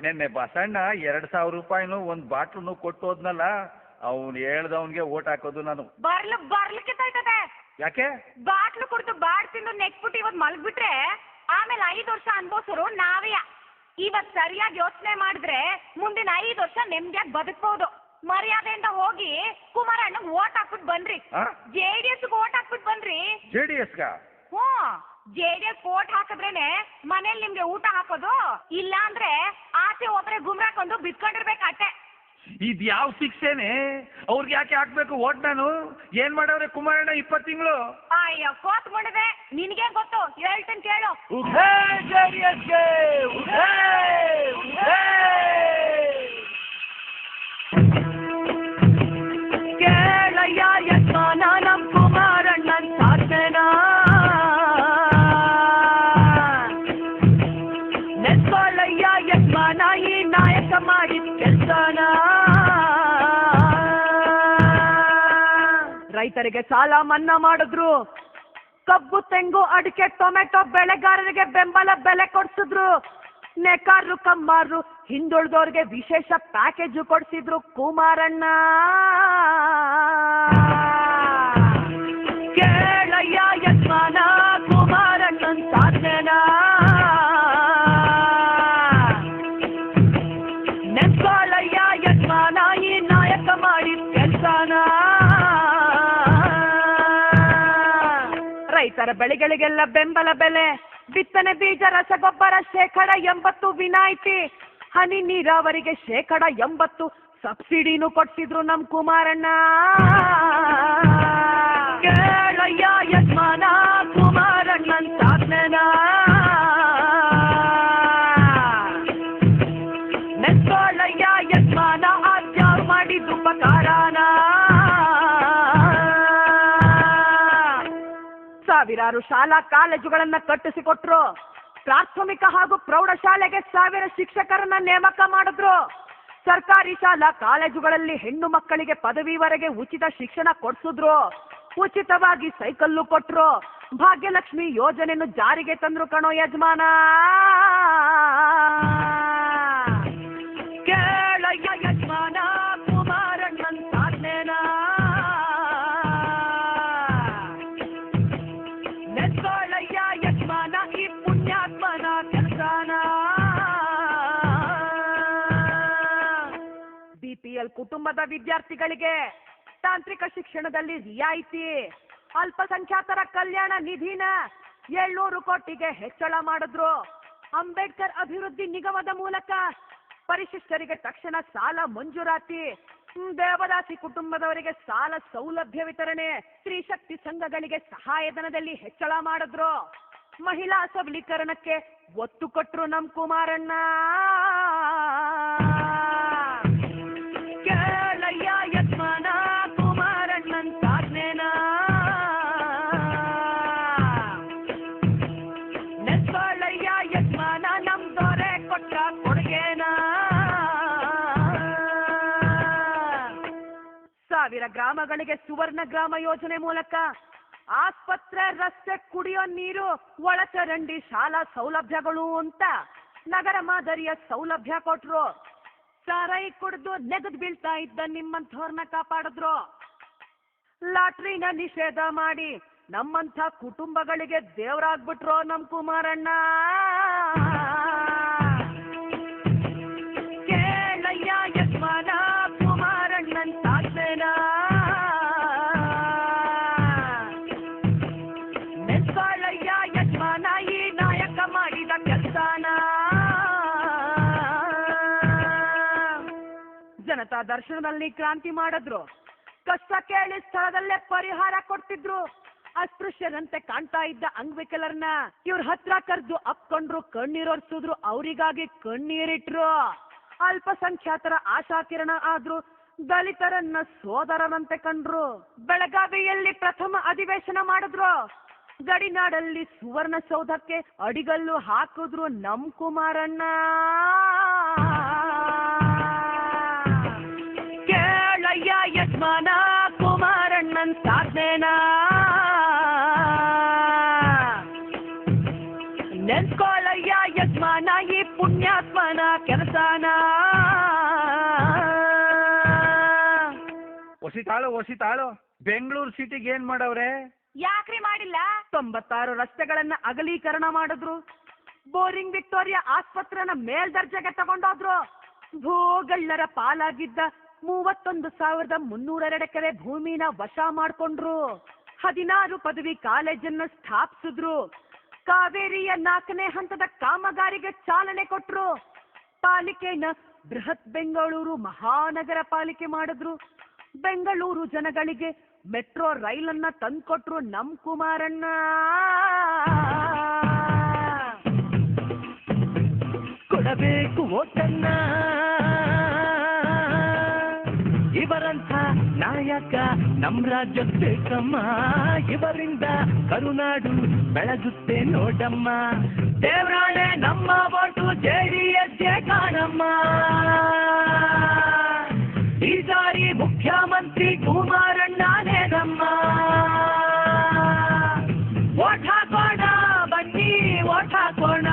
ನೆನ್ನೆ ಬಸಣ್ಣ 2,000 ರೂಪಾಯಿನೂ ಒಂದು ಬಾಟ್ಲನ್ನು ಕೊಟ್ಟು ಹೋದ್ನಲ್ಲ, ಅವ್ನು ಹೇಳ್ದವನ್ಗೆ ಓಟ್ ಹಾಕೋದು ನಾನು. ಬರ್ಲಿಕ್ಕಿರ್ತೈತದೆ. ಯಾಕೆ? ಬಾಟ್ಲು ಕುಡಿದು ಬಾಡ್ ತಿಂದು ನೆಕ್ಬಿಟ್ಟು ಇವತ್ತು ಮಲಗ್ಬಿಟ್ರೆ ಆಮೇಲೆ 5 ವರ್ಷ ಅನ್ಭವಿಸೋರು ನಾವೇ. ಇವತ್ತು ಸರಿಯಾಗಿ ಯೋಚನೆ ಮಾಡಿದ್ರೆ ಮುಂದಿನ 5 ವರ್ಷ ನೆಮ್ಮದಿಯಾಗಿ ಬದುಕಬಹುದು. ಮರ್ಯಾದೆಯಿಂದ ಹೋಗಿ ಕುಮಾರಣ್ಣಗೆ ಓಟ್ ಹಾಕ್ಬಿಟ್ಟು ಬನ್ರಿ. JDS ಓಟ್ ಹಾಕ್ಬಿಟ್ಟು ಬನ್ರಿ. JDS JDS ಓಟ್ ಹಾಕಿದ್ರೇನೆ ಮನೇಲಿ ನಿಮ್ಗೆ ಊಟ ಹಾಕೋದು. ಇಲ್ಲ ಅಂದ್ರೆ ಆಚೆ ಒಬ್ಬರೇ ಗುಮ್ರಾಕೊಂಡು ಬಿತ್ಕೊಂಡಿರ್ಬೇಕಟ್ಟೆ. ಇದ್ಯಾವ ಶಿಕ್ಷೆನೆ? ಅವ್ರಿಗೆ ಯಾಕೆ ಹಾಕ್ಬೇಕು ಓಟ್? ನಾನು ಏನ್ ಮಾಡವ್ರೆ ಕುಮಾರಣ್ಣ 20 ತಿಂಗಳು? ಅಯ್ಯೋ ಕೋತ್ ಮಾಡಿದೆ, ನಿನ್ಗೆ ಗೊತ್ತು, ಹೇಳ್ತೇನೆ ಕೇಳು. ಕೇಳಯ್ಯ ಯಜಮಾನ ನಮ್ ಕುಮಾರಣ್ಣನ್ ಸಾಧನ, ನೆನ್ಕೊಳ್ಳಯ್ಯ ಯಜಮಾನ ಈ ನಾಯಕ ಮಾಡಿದ ಕೆಲ್ಸನ. ರೈತರಿಗೆ ಸಾಲ ಮನ್ನಾ ಮಾಡಿದ್ರು, ಕಬ್ಬು ತೆಂಗು ಅಡಿಕೆ ಟೊಮೆಟೊ ಬೆಳೆಗಾರರಿಗೆ ಬೆಂಬಲ ಬೆಲೆ ಕೊಡ್ಸಿದ್ರು, ನೇಕಾರರು ಕಮ್ಮಾರರು ಹಿಂದುಳಿದವ್ರಿಗೆ ವಿಶೇಷ ಪ್ಯಾಕೇಜ್ ಕೊಡ್ಸಿದ್ರು ಕುಮಾರಣ್ಣ. ಕೇಳಯ್ಯ ಯಜಮಾನ ಕುಮಾರಣ್ಣನ್ ಸಾಧನೆನ, ನೆನ್ಕೊಳ್ಳಯ್ಯ ಯಜಮಾನ ಈ ನಾಯಕ ಮಾಡಿದ ಕೆಲ್ಸನ. ರೈತರ ಬೆಳೆಗಳಿಗೆಲ್ಲ ಬೆಂಬಲ ಬೆಲೆ, ಬಿತ್ತನೆ ಬೀಜ ರಸಗೊಬ್ಬರ 80% ವಿನಾಯಿತಿ, ಹನಿ ನೀರಾವರಿಗೆ 80% ಸಬ್ಸಿಡಿನೂ ಕೊಡ್ಸಿದ್ರು ನಮ್ ಕುಮಾರಣ್ಣ. ಕೇಳಯ್ಯ ಯಜಮಾನ ಕುಮಾರಣ್ಣನ್ ಸಾಧನೆನ, ನೆನ್ಕೊಳ್ಳಯ್ಯ ಯಜಮಾನ ಆದ್ಯಾರು ಮಾಡಿದ ಉಪಕಾರನ. ಸಾವಿರಾರು ಶಾಲಾ ಕಾಲೇಜುಗಳನ್ನ ಕಟ್ಟಿಸಿಕೊಟ್ರು, ಪ್ರಾಥಮಿಕ ಹಾಗೂ ಪ್ರೌಢಶಾಲೆಗೆ 1000 ಶಿಕ್ಷಕರನ್ನ ನೇಮಕ ಮಾಡಿದ್ರು, ಸರ್ಕಾರಿ ಶಾಲಾ ಕಾಲೇಜುಗಳಲ್ಲಿ ಹೆಣ್ಣು ಮಕ್ಕಳಿಗೆ ಪದವಿವರೆಗೆ ಉಚಿತ ಶಿಕ್ಷಣ ಕೊಡ್ಸಿದ್ರು, ಉಚಿತವಾಗಿ ಸೈಕಲ್ಲು ಕೊಟ್ರು, ಭಾಗ್ಯಲಕ್ಷ್ಮಿ ಯೋಜನೆಯನ್ನು ಜಾರಿಗೆ ತಂದ್ರು ಕಣೋ ಯಜಮಾನ. ಕೇಳಯ್ಯ ಯಜಮಾನ ಕುಮಾರಣ್ಣನ್ ಸಾಧನೆನ, ನೆನ್ಕೊಳ್ಳಯ್ಯ ಯಜಮಾನ ಈ ಪುಣ್ಯಾತ್ಮನ ಕೆಲಸನ. BPL ಕುಟುಂಬದ ವಿದ್ಯಾರ್ಥಿಗಳಿಗೆ ತಾಂತ್ರಿಕ ಶಿಕ್ಷಣದಲ್ಲಿ ರಿಯಾಯಿತಿ, ಅಲ್ಪಸಂಖ್ಯಾತರ ಕಲ್ಯಾಣ ನಿಧಿನ 700 ಕೋಟಿಗೆ ಹೆಚ್ಚಳ ಮಾಡಿದ್ರು, ಅಂಬೇಡ್ಕರ್ ಅಭಿವೃದ್ಧಿ ನಿಗಮದ ಮೂಲಕ ಪರಿಶಿಷ್ಟರಿಗೆ ತಕ್ಷಣ ಸಾಲ ಮಂಜೂರಾತಿ, ದೇವದಾಸಿ ಕುಟುಂಬದವರಿಗೆ ಸಾಲ ಸೌಲಭ್ಯ ವಿತರಣೆ, ಸ್ತ್ರೀ ಶಕ್ತಿ ಸಂಘಗಳಿಗೆ ಸಹಾಯಧನದಲ್ಲಿ ಹೆಚ್ಚಳ ಮಾಡಿದ್ರು, ಮಹಿಳಾ ಸಬಲೀಕರಣಕ್ಕೆ ಒತ್ತು ಕೊಟ್ರು ನಮ್ ಕುಮಾರಣ್ಣ. ಕೇಳಯ್ಯ ಯಜಮಾನ ಕುಮಾರಣ್ಣನ್ ಸಾಧನೆನ, ನೆನ್ಕೊಳ್ಳಯ್ಯ ಯಜಮಾನ ನಮ್ ದೊರೆ ಕೊಟ್ಟ ಕೊಡುಗೆನ. 1000 ಗ್ರಾಮಗಳಿಗೆ ಸುವರ್ಣ ಗ್ರಾಮ ಯೋಜನೆ ಮೂಲಕ ಆಸ್ಪತ್ರೆ, ರಸ್ತೆ, ಕುಡಿಯೋ ನೀರು, ಒಳಚರಂಡಿ, ಶಾಲಾ ಸೌಲಭ್ಯಗಳು ಅಂತ ನಗರ ಮಾದರಿಯ ಸೌಲಭ್ಯ ಕೊಟ್ರು. ಸಾರಾಯಿ ಕುಡಿದು ನೆಗೆದು ಬೀಳ್ತಾ ಇದ್ದ ನಿಮ್ಮಂಥವ್ರನ್ನ ಕಾಪಾಡಿದ್ರು. ಲಾಟ್ರಿನ ನಿಷೇಧ ಮಾಡಿ ನಮ್ಮಂಥ ಕುಟುಂಬಗಳಿಗೆ ದೇವರಾಗ್ಬಿಟ್ರು ನಮ್ ಕುಮಾರಣ್ಣ. ಕೇಳಯ್ಯ ಯಜಮಾನ ಕುಮಾರಣ್ಣನ್ ಸಾಧನೆನ, ನೆನ್ಕೊಳ್ಳಯ್ಯ ಯಜಮಾನ ಈ ನಾಯಕ ಮಾಡಿದ ಕೆಲಸನ. ಜನತಾ ದರ್ಶನದಲ್ಲಿ ಕ್ರಾಂತಿ ಮಾಡಿದ್ರು, ಕಷ್ಟ ಕೇಳಿ ಸ್ಥಳದಲ್ಲೇ ಪರಿಹಾರ ಕೊಡ್ತಿದ್ರು, ಅಸ್ಪೃಶ್ಯರಂತೆ ಕಾಣ್ತಾ ಇದ್ದ ಅಂಗವಿಕಲರನ್ನ ಇವ್ರ ಹತ್ರ ಕರೆದು ಅಪ್ಕೊಂಡ್ರು, ಕಣ್ಣೀರೊರ್ಸಿದ್ರು, ಅವರಿಗಾಗಿ ಕಣ್ಣೀರಿಟ್ರು, ಅಲ್ಪಸಂಖ್ಯಾತರ ಆಶಾಕಿರಣ ಆದ್ರು, ದಲಿತರನ್ನ ಸೋದರರಂತೆ ಕಂಡ್ರು, ಬೆಳಗಾವಿಯಲ್ಲಿ ಪ್ರಥಮ ಅಧಿವೇಶನ ಮಾಡಿದ್ರು, ಗಡಿನಾಡಲ್ಲಿ ಸುವರ್ಣಸೌಧಕ್ಕೆ ಅಡಿಗಲ್ಲು ಹಾಕಿದ್ರು ನಮ್ ಕುಮಾರಣ್ಣ. ಕೇಳಯ್ಯ ಯಜಮಾನ ಕುಮಾರಣ್ಣನ್ ಸಾಧನೆನ, ನೆನ್ಕೊಳ್ಳಯ್ಯ ಯಜಮಾನ ಈ ಪುಣ್ಯಾತ್ಮನ ಕೆಲಸಾನ ಒಸಿ ತಾಳು ಬೆಂಗಳೂರು ಸಿಟಿಗೆ ಏನ್ ಮಾಡವ್ರೆ? ಯಾಕ್ರಿ ಮಾಡಿಲ್ಲ? 96 ರಸ್ತೆಗಳನ್ನ ಅಗಲೀಕರಣ ಮಾಡಿದ್ರು. Boring Victoria ಆಸ್ಪತ್ರೆನ ಮೇಲ್ದರ್ಜೆಗೆ ತಗೊಂಡೋದ್ರು. ಭೂಗಳ್ಳರ ಪಾಲಾಗಿದ್ದ 31,302 ಎಕರೆ ಭೂಮಿನ ವಶ ಮಾಡ್ಕೊಂಡ್ರು. 16 ಪದವಿ ಕಾಲೇಜನ್ನ ಸ್ಥಾಪಿಸಿದ್ರು. ಕಾವೇರಿಯ 4ನೇ ಹಂತದ ಕಾಮಗಾರಿಗೆ ಚಾಲನೆ ಕೊಟ್ರು. ಪಾಲಿಕೆನ ಬೃಹತ್ ಬೆಂಗಳೂರು ಮಹಾನಗರ ಪಾಲಿಕೆ ಮಾಡಿದ್ರು. ಬೆಂಗಳೂರು ಜನಗಳಿಗೆ ಮೆಟ್ರೋ ರೈಲನ್ನ ತಂದ್ಕೊಟ್ರು ನಮ್ ಕುಮಾರಣ್ಣ. ಕೊಡಬೇಕು ಓಟನ್ನ ಇವರಂಥ ನಾಯಕ ನಮ್ ರಾಜ್ಯ ಬೇಕಮ್ಮ. ಇವರಿಂದ ಕರುನಾಡು ಬೆಳಗುತ್ತೆ ನೋಡಮ್ಮ. ದೇವರಾಣೆ ನಮ್ಮ ಓಟು JDS ಕಾಣಮ್ಮ. ಈ ಸಾರಿ ಮುಖ್ಯಮಂತ್ರಿ ಕುಮಾರಣ್ಣನೇ ನಮ್ಮ. ಓಟ್ ಹಾಕೋಣ ಬನ್ನಿ ಓಟ್ ಹಾಕೋಣ.